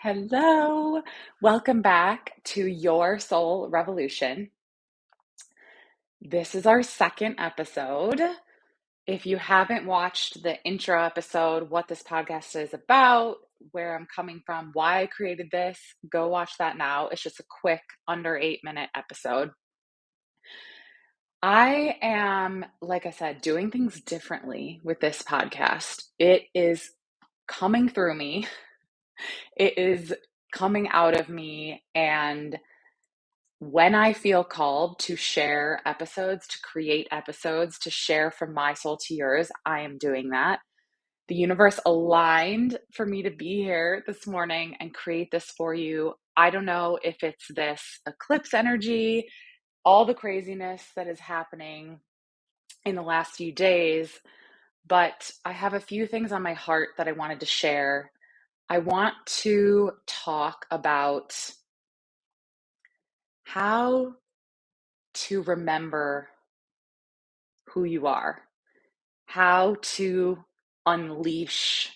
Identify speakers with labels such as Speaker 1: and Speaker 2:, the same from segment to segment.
Speaker 1: Hello. Welcome back to Your Soul Revolution. This is our second episode. If you haven't watched the intro episode, what this podcast is about, where I'm coming from, why I created this, go watch that now. It's just a quick, under 8-minute episode. I am, like I said, doing things differently with this podcast. It is coming through me, it is coming out of me, and when I feel called to share episodes, to create episodes, to share from my soul to yours, I am doing that. The universe aligned for me to be here this morning and create this for you. I don't know if it's this eclipse energy, all the craziness that is happening in the last few days, but I have a few things on my heart that I wanted to share. I want to talk about how to remember who you are, how to unleash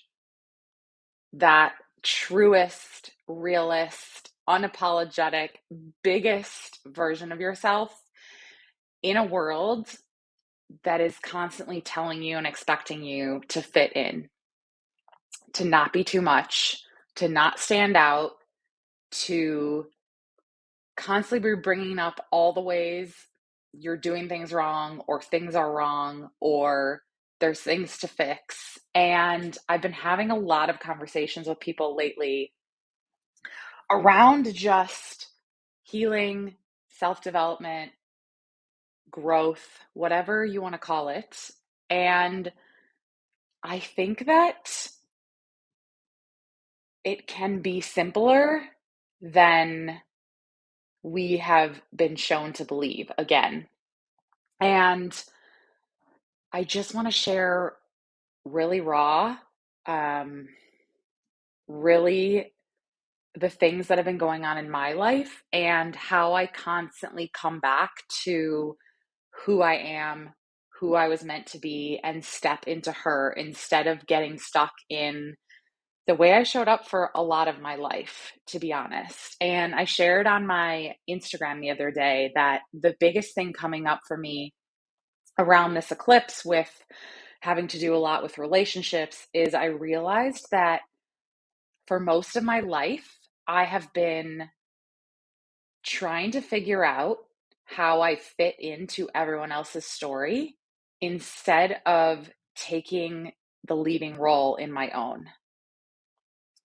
Speaker 1: that truest, realist, unapologetic, biggest version of yourself in a world that is constantly telling you and expecting you to fit in, to not be too much, to not stand out, to constantly be bringing up all the ways you're doing things wrong or things are wrong or there's things to fix. And I've been having a lot of conversations with people lately around just healing, self development, growth, whatever you want to call it. And I think that it can be simpler than we have been shown to believe again. And I just want to share really raw, um, really the things that have been going on in my life and how I constantly come back to who I am, who I was meant to be, and step into her instead of getting stuck in the way I showed up for a lot of my life, to be honest. And I shared on my Instagram the other day that the biggest thing coming up for me around this eclipse with having to do a lot with relationships is I realized that for most of my life, I have been trying to figure out how I fit into everyone else's story instead of taking the leading role in my own.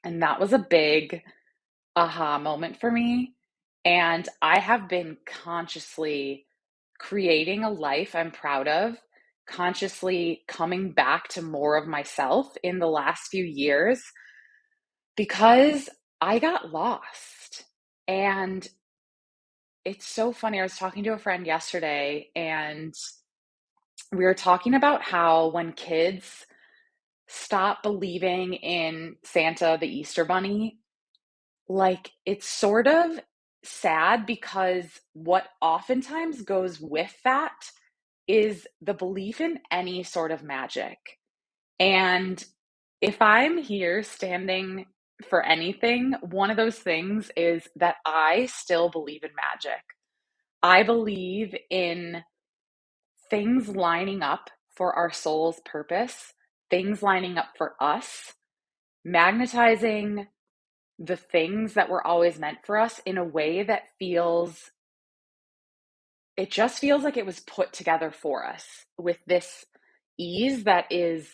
Speaker 1: And that was a big aha moment for me. And I have been consciously creating a life I'm proud of, consciously coming back to more of myself in the last few years because I got lost. And it's so funny. I was talking to a friend yesterday, and we were talking about how when kids stop believing in Santa, the Easter Bunny, like it's sort of sad because what oftentimes goes with that is the belief in any sort of magic. And if I'm here standing for anything, one of those things is that I still believe in magic. I believe in things lining up for our soul's purpose, things lining up for us, magnetizing the things that were always meant for us in a way that it just feels like it was put together for us with this ease that is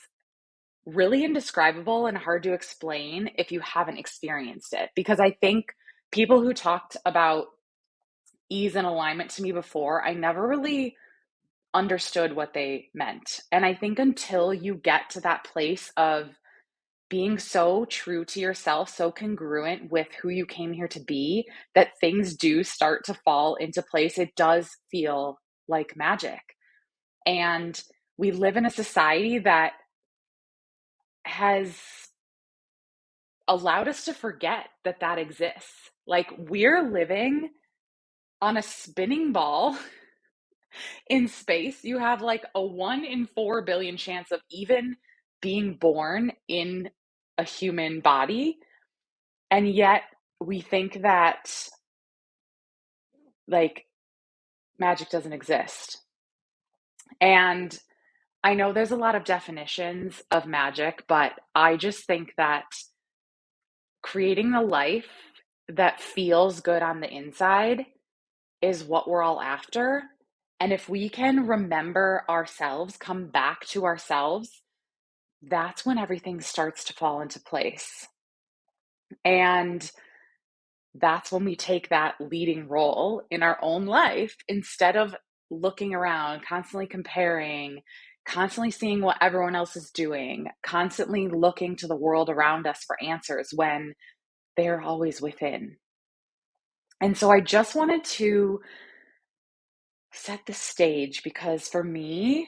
Speaker 1: really indescribable and hard to explain if you haven't experienced it. Because I think people who talked about ease and alignment to me before, I never really understood what they meant. And I think until you get to that place of being so true to yourself, so congruent with who you came here to be, that things do start to fall into place, it does feel like magic. And we live in a society that has allowed us to forget that that exists. Like we're living on a spinning ball in space. You have like a 1 in 4 billion chance of even being born in a human body. And yet we think that like magic doesn't exist. And I know there's a lot of definitions of magic, but I just think that creating the life that feels good on the inside is what we're all after. And if we can remember ourselves, come back to ourselves, that's when everything starts to fall into place. And that's when we take that leading role in our own life instead of looking around, constantly comparing, constantly seeing what everyone else is doing, constantly looking to the world around us for answers when they're always within. And so I just wanted to set the stage because for me,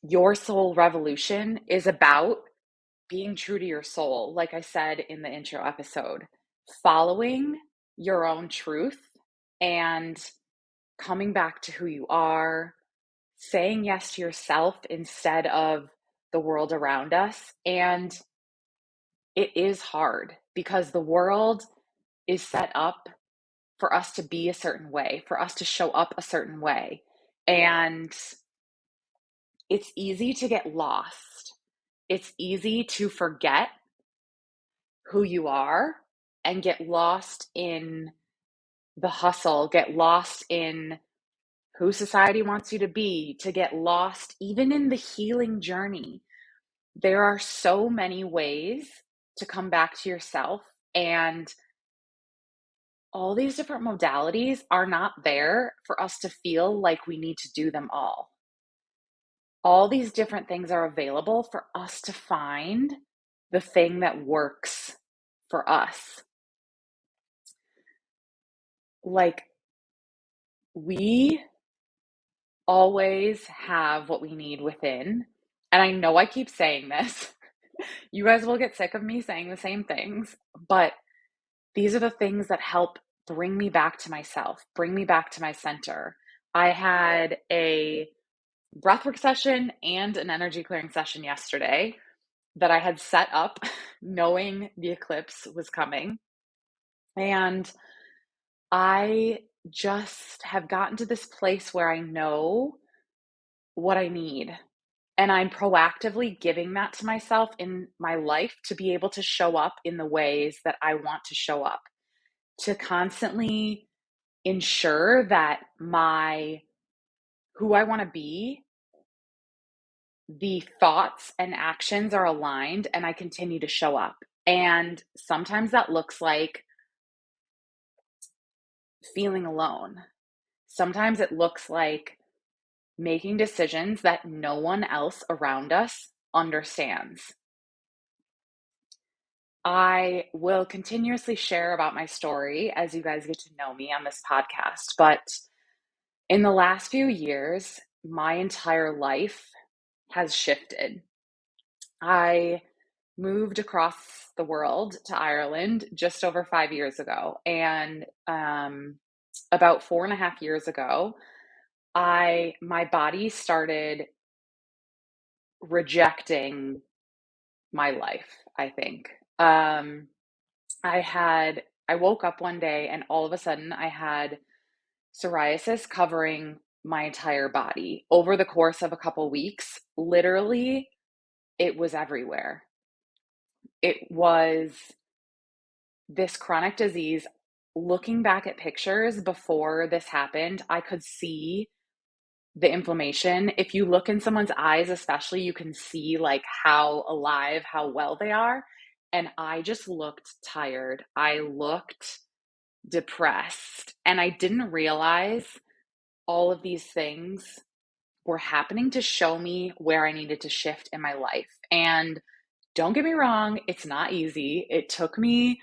Speaker 1: your soul revolution is about being true to your soul, like I said in the intro episode, following your own truth and coming back to who you are, saying yes to yourself instead of the world around us. And it is hard because the world is set up for us to be a certain way, for us to show up a certain way. And it's easy to get lost. It's easy to forget who you are and get lost in the hustle, get lost in who society wants you to be, to get lost even in the healing journey. There are so many ways to come back to yourself, and all these different modalities are not there for us to feel like we need to do them all. All these different things are available for us to find the thing that works for us. Like, we always have what we need within. And I know I keep saying this. You guys will get sick of me saying the same things, but these are the things that help bring me back to myself, bring me back to my center. I had a breathwork session and an energy clearing session yesterday that I had set up knowing the eclipse was coming. And I just have gotten to this place where I know what I need. And I'm proactively giving that to myself in my life to be able to show up in the ways that I want to show up, to constantly ensure that my who I want to be, the thoughts and actions are aligned and I continue to show up. And sometimes that looks like feeling alone. Sometimes it looks like making decisions that no one else around us understands. I will continuously share about my story as you guys get to know me on this podcast. But in the last few years, my entire life has shifted. I moved across the world to Ireland just over 5 years ago. And about 4.5 years ago, my body started rejecting my life, I think. I woke up one day and all of a sudden I had psoriasis covering my entire body over the course of a couple weeks. Literally, it was everywhere. It was this chronic disease. Looking back at pictures before this happened, I could see the inflammation. If you look in someone's eyes, especially, you can see like how alive, how well they are. And I just looked tired. I looked depressed. And I didn't realize all of these things were happening to show me where I needed to shift in my life. And don't get me wrong, it's not easy. It took me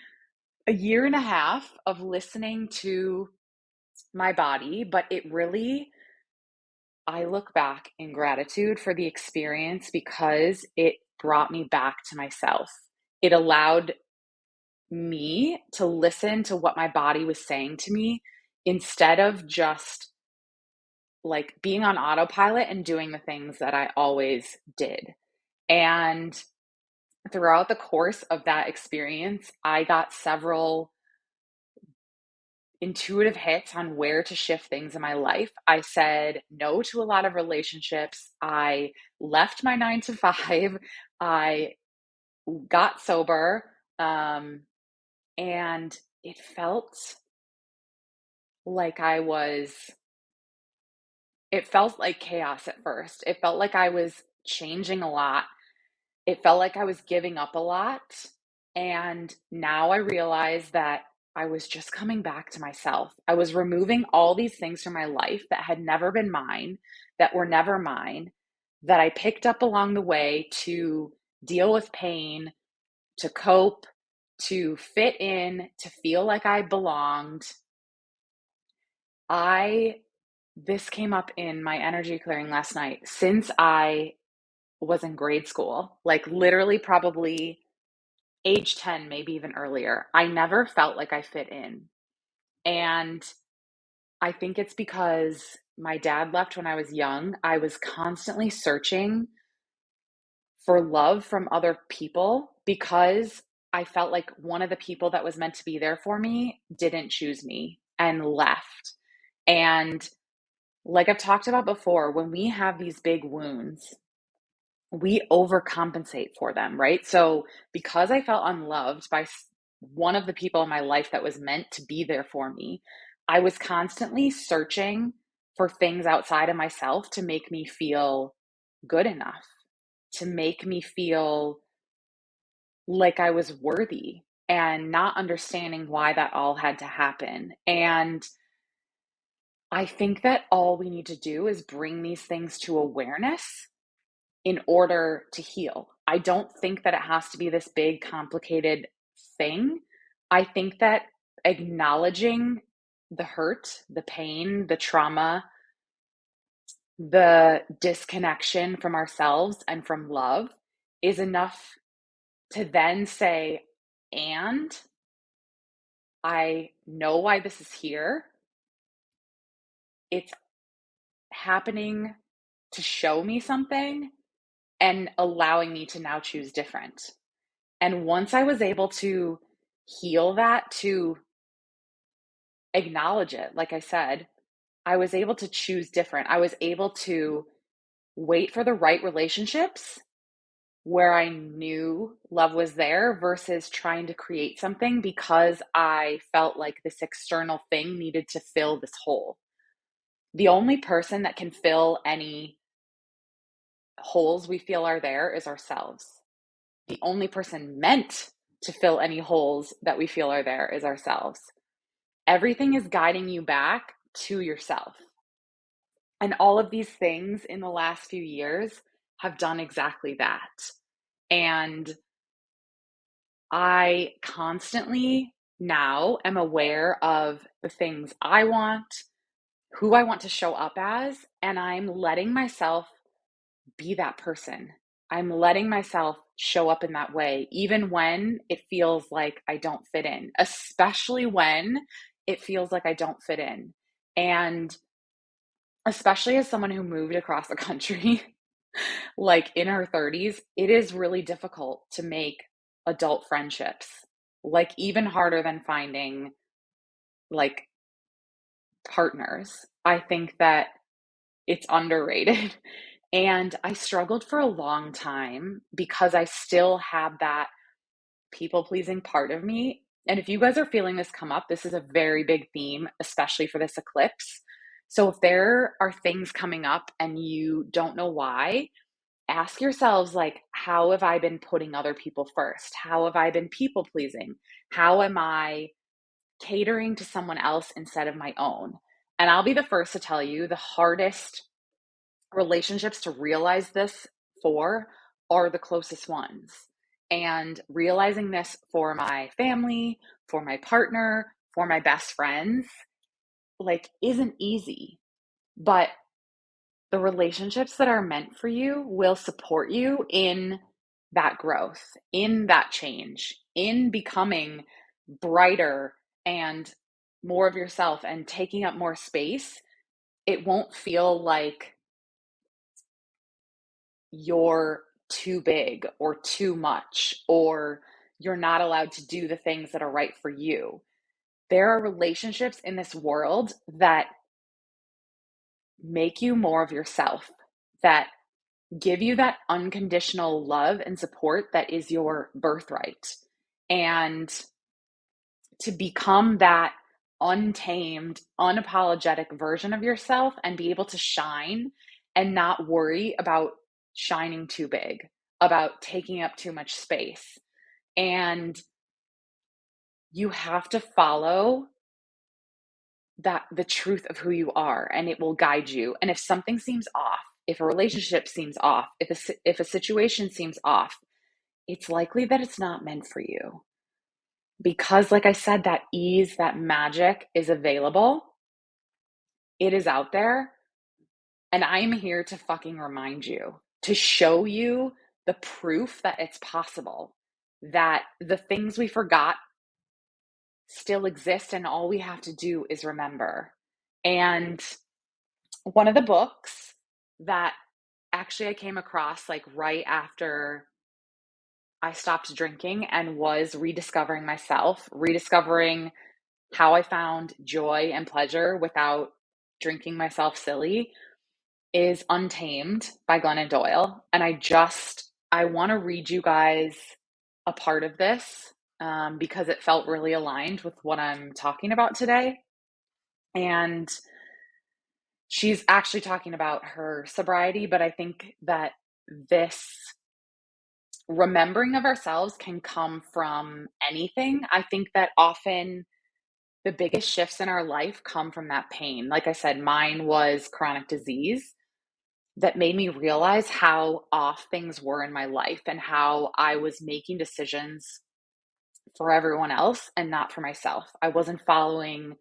Speaker 1: a year and a half of listening to my body, but it really, I look back in gratitude for the experience because it brought me back to myself. It allowed me to listen to what my body was saying to me instead of just like being on autopilot and doing the things that I always did. And throughout the course of that experience, I got several intuitive hits on where to shift things in my life. I said no to a lot of relationships. I left my 9 to 5. I got sober. Um, and it felt like it felt like chaos at first. It felt like I was changing a lot. It felt like I was giving up a lot. And now I realize that I was just coming back to myself. I was removing all these things from my life that had never been mine, that were never mine, that I picked up along the way to deal with pain, to cope, to fit in, to feel like I belonged. I This came up in my energy clearing last night. Since I was in grade school, like literally probably age 10, maybe even earlier, I never felt like I fit in. And I think it's because my dad left when I was young. I was constantly searching for love from other people because I felt like one of the people that was meant to be there for me didn't choose me and left. And like I've talked about before, when we have these big wounds, we overcompensate for them, right? So, because I felt unloved by one of the people in my life that was meant to be there for me, I was constantly searching for things outside of myself to make me feel good enough, to make me feel like I was worthy, and not understanding why that all had to happen. And I think that all we need to do is bring these things to awareness in order to heal. I don't think that it has to be this big, complicated thing. I think that acknowledging the hurt, the pain, the trauma, the disconnection from ourselves and from love is enough to then say, and I know why this is here. It's happening to show me something and allowing me to now choose different. And once I was able to heal that, to acknowledge it, like I said, I was able to choose different. I was able to wait for the right relationships where I knew love was there versus trying to create something because I felt like this external thing needed to fill this hole. The only person that can fill any holes we feel are there is ourselves. The only person meant to fill any holes that we feel are there is ourselves. Everything is guiding you back to yourself. And all of these things in the last few years have done exactly that. And I constantly now am aware of the things I want, who I want to show up as, and I'm letting myself be that person. I'm letting myself show up in that way, even when it feels like I don't fit in, especially when it feels like I don't fit in. And especially as someone who moved across the country, like in her 30s, it is really difficult to make adult friendships, like even harder than finding like partners. I think that it's underrated. And I struggled for a long time because I still have that people pleasing part of me. And if you guys are feeling this come up, this is a very big theme, especially for this eclipse. So if there are things coming up and you don't know why, ask yourselves, like, how have I been putting other people first? How have I been people pleasing? How am I catering to someone else instead of my own? And I'll be the first to tell you the hardest relationships to realize this for are the closest ones. And realizing this for my family, for my partner, for my best friends, like isn't easy. But the relationships that are meant for you will support you in that growth, in that change, in becoming brighter and more of yourself and taking up more space. It won't feel like you're too big or too much, or you're not allowed to do the things that are right for you. There are relationships in this world that make you more of yourself, that give you that unconditional love and support that is your birthright. And to become that untamed, unapologetic version of yourself and be able to shine and not worry about shining too big, about taking up too much space. And you have to follow that the truth of who you are, and it will guide you. And if something seems off, if a relationship seems off, if a situation seems off, it's likely that it's not meant for you. Because like I said, that ease, that magic is available. It is out there, and I'm here to fucking remind you, to show you the proof that it's possible, that the things we forgot still exist, and all we have to do is remember. And one of the books that actually I came across like right after I stopped drinking and was rediscovering myself, rediscovering how I found joy and pleasure without drinking myself silly, is Untamed by Glennon Doyle. And I want to read you guys a part of this because it felt really aligned with what I'm talking about today. And she's actually talking about her sobriety, but I think that this remembering of ourselves can come from anything. I think that often the biggest shifts in our life come from that pain. Like I said, mine was chronic disease that made me realize how off things were in my life and how I was making decisions for everyone else and not for myself. I wasn't following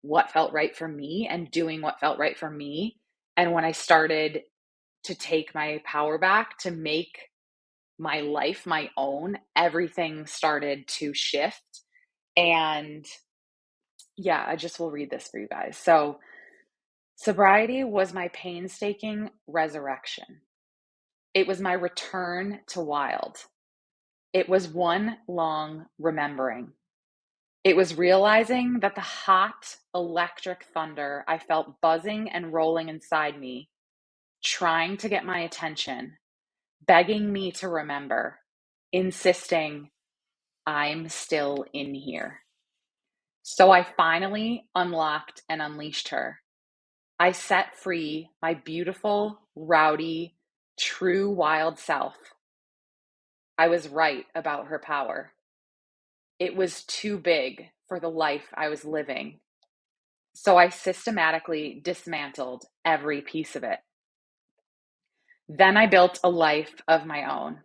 Speaker 1: what felt right for me and doing what felt right for me. And when I started to take my power back, to make my life my own, everything started to shift. And yeah, I just will read this for you guys. So, sobriety was my painstaking resurrection. It was my return to wild. It was one long remembering. It was realizing that the hot electric thunder I felt buzzing and rolling inside me, trying to get my attention, begging me to remember, insisting, I'm still in here. So I finally unlocked and unleashed her. I set free my beautiful, rowdy, true wild self. I was right about her power. It was too big for the life I was living. So I systematically dismantled every piece of it. Then I built a life of my own.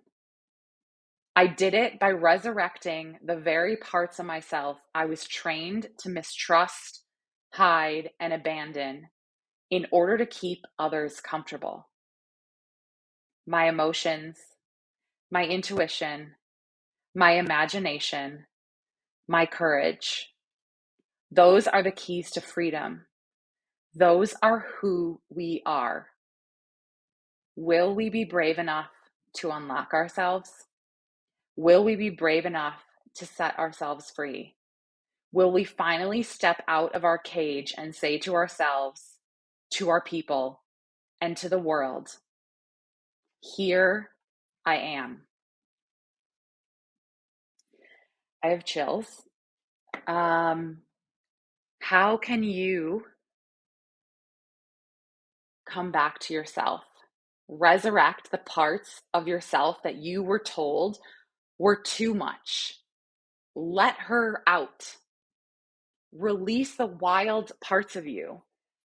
Speaker 1: I did it by resurrecting the very parts of myself I was trained to mistrust, hide, and abandon in order to keep others comfortable. My emotions, my intuition, my imagination, my courage. Those are the keys to freedom. Those are who we are. Will we be brave enough to unlock ourselves? Will we be brave enough to set ourselves free? Will we finally step out of our cage and say to ourselves, to our people, and to the world, here I am? I have chills. How can you come back to yourself? Resurrect the parts of yourself that you were told were too much. Let her out. Release the wild parts of you.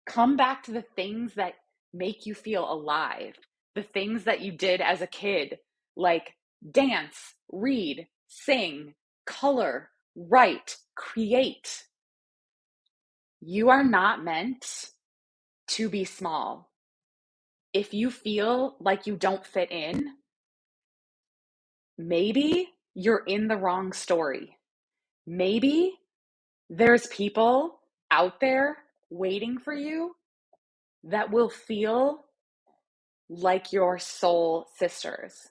Speaker 1: Come back to the things that make you feel alive, the things that you did as a kid, like dance, read, sing, color, write, create. You are not meant to be small. If you feel like you don't fit in, maybe you're in the wrong story. Maybe there's people out there waiting for you that will feel like your soul sisters.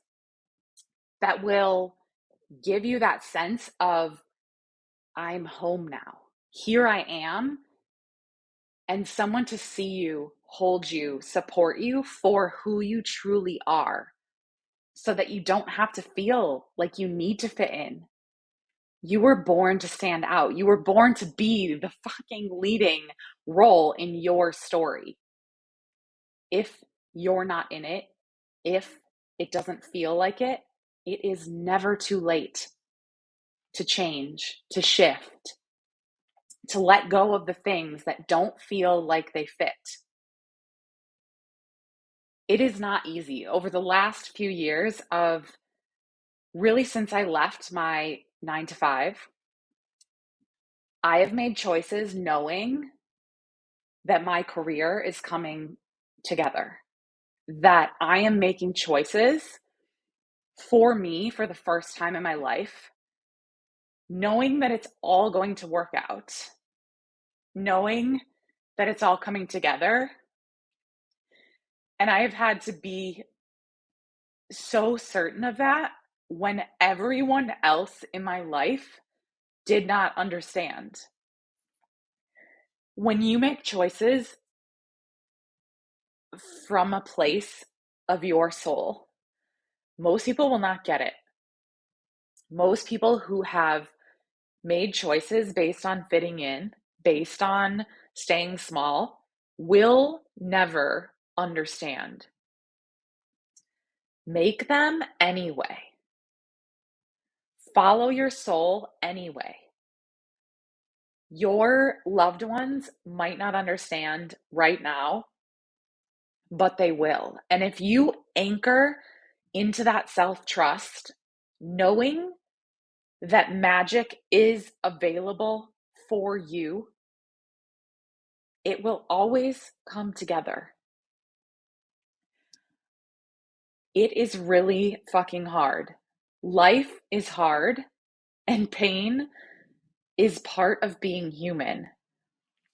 Speaker 1: that will give you that sense of, I'm home now. Here I am. And someone to see you, hold you, support you for who you truly are, so that you don't have to feel like you need to fit in. You were born to stand out. You were born to be the fucking leading role in your story. If you're not in it, if it doesn't feel like it, it is never too late to change, to shift, to let go of the things that don't feel like they fit. It is not easy. Over the last few years of really since I left my 9 to 5, I have made choices knowing that my career is coming together, that I am making choices for me for the first time in my life, knowing that it's all going to work out, knowing that it's all coming together. And I have had to be so certain of that when everyone else in my life did not understand. When you make choices from a place of your soul, most people will not get it. Most people who have made choices based on fitting in, based on staying small, will never understand. Make them anyway. Follow your soul anyway. Your loved ones might not understand right now, but they will. And if you anchor into that self-trust, knowing that magic is available for you, it will always come together. It is really fucking hard. Life is hard, and pain is part of being human.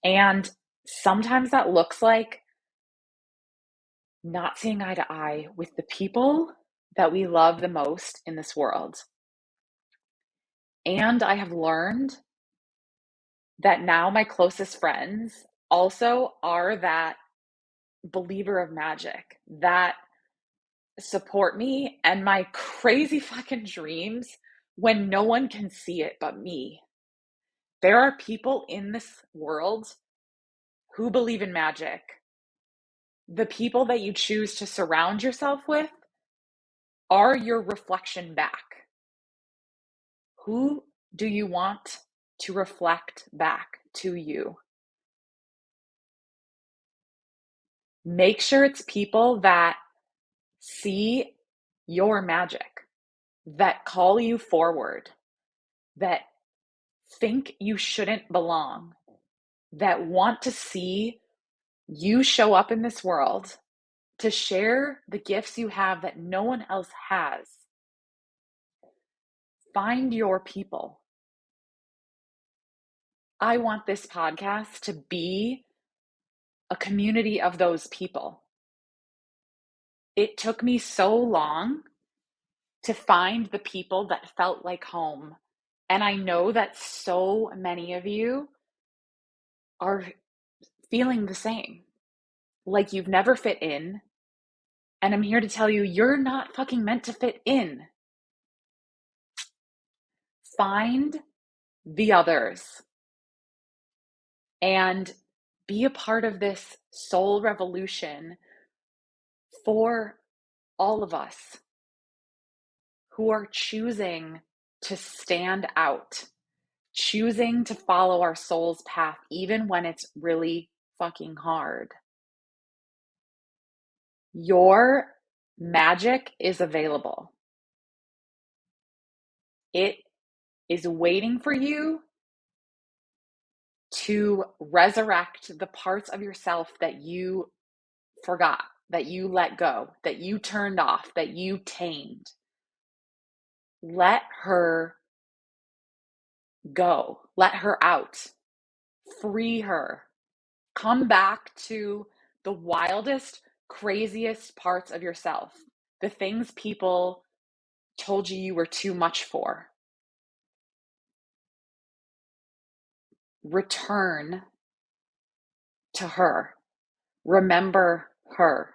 Speaker 1: And sometimes that looks like not seeing eye to eye with the people that we love the most in this world. And I have learned that now my closest friends also are that believer of magic, that support me and my crazy fucking dreams when no one can see it but me. There are people in this world who believe in magic. The people that you choose to surround yourself with are your reflection back. Who do you want to reflect back to you? Make sure it's people that see your magic, that call you forward, that think you shouldn't belong, that want to see you show up in this world to share the gifts you have that no one else has. Find your people. I want this podcast to be a community of those people. It took me so long to find the people that felt like home. And I know that so many of you are feeling the same. Like you've never fit in. And I'm here to tell you, you're not fucking meant to fit in. Find the others and be a part of this soul revolution for all of us who are choosing to stand out, choosing to follow our soul's path, even when it's really fucking hard. Your magic is available. It is waiting for you to resurrect the parts of yourself that you forgot, that you let go, that you turned off, that you tamed. Let her go. Let her out. Free her. Come back to the wildest, craziest parts of yourself. The things people told you you were too much for. Return to her. Remember her.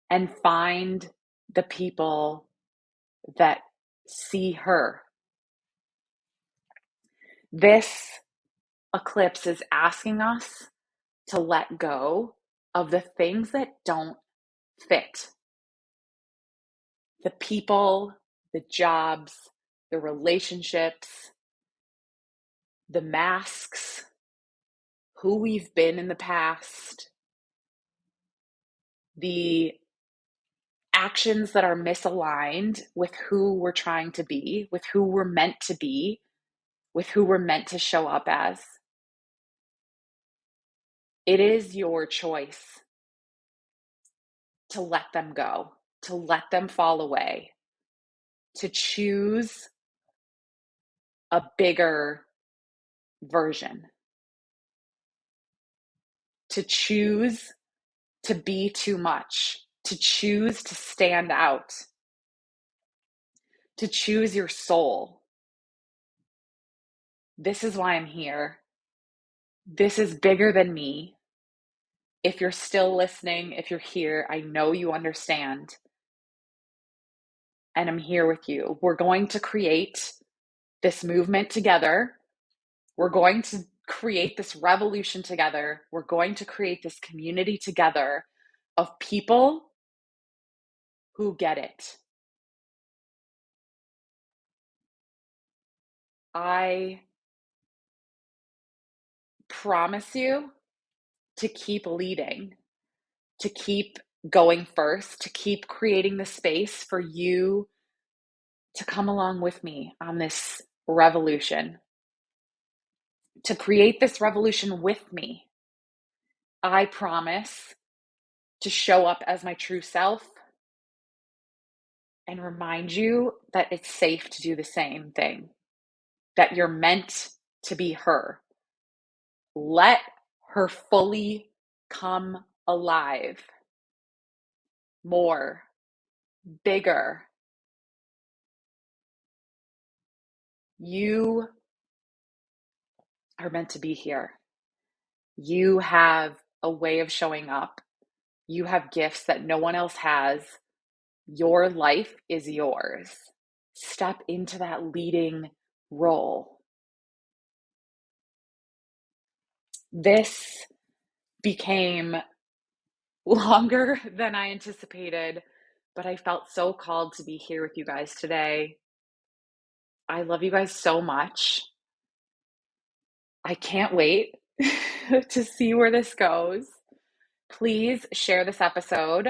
Speaker 1: And find the people that see her. This eclipse is asking us to let go of the things that don't fit. The people, the jobs, the relationships, the masks, who we've been in the past, the actions that are misaligned with who we're trying to be, with who we're meant to be, with who we're meant to show up as. It is your choice to let them go, to let them fall away, to choose a bigger version, to choose to be too much, to choose to stand out, to choose your soul. This is why I'm here. This is bigger than me. If you're still listening, if you're here, I know you understand. And I'm here with you. We're going to create this movement together. We're going to create this revolution together. We're going to create this community together of people who get it. I promise you to keep leading, to keep going first, to keep creating the space for you to come along with me on this revolution, to create this revolution with me. I promise to show up as my true self and remind you that it's safe to do the same thing, that you're meant to be her. Let her fully come alive. More, bigger. You are meant to be here. You have a way of showing up. You have gifts that no one else has. Your life is yours. Step into that leading role. This became longer than I anticipated, but I felt so called to be here with you guys today. I love you guys so much. I can't wait to see where this goes. Please share this episode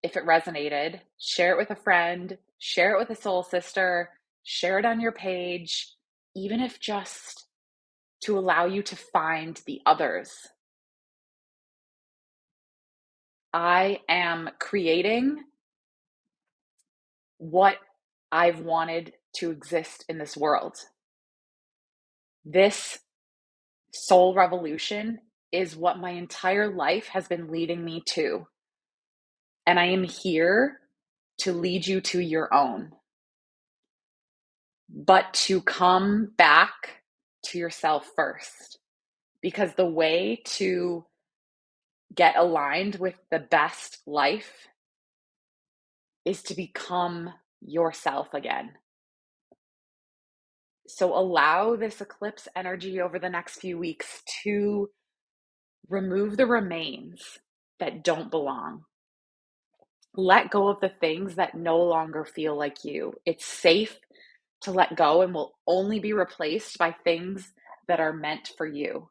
Speaker 1: if it resonated. Share it with a friend, share it with a soul sister, share it on your page, even if just to allow you to find the others. I am creating what I've wanted to exist in this world. This soul revolution is what my entire life has been leading me to. And I am here to lead you to your own. But to come back to yourself first. Because the way to get aligned with the best life is to become yourself again. So allow this eclipse energy over the next few weeks to remove the remains that don't belong. Let go of the things that no longer feel like you. It's safe to let go and will only be replaced by things that are meant for you,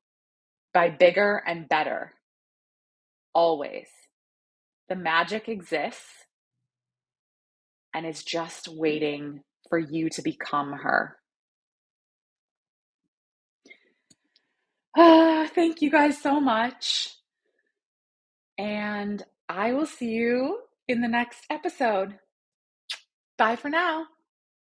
Speaker 1: by bigger and better. Always. The magic exists and is just waiting for you to become her. Thank you guys so much. And I will see you in the next episode. Bye for now.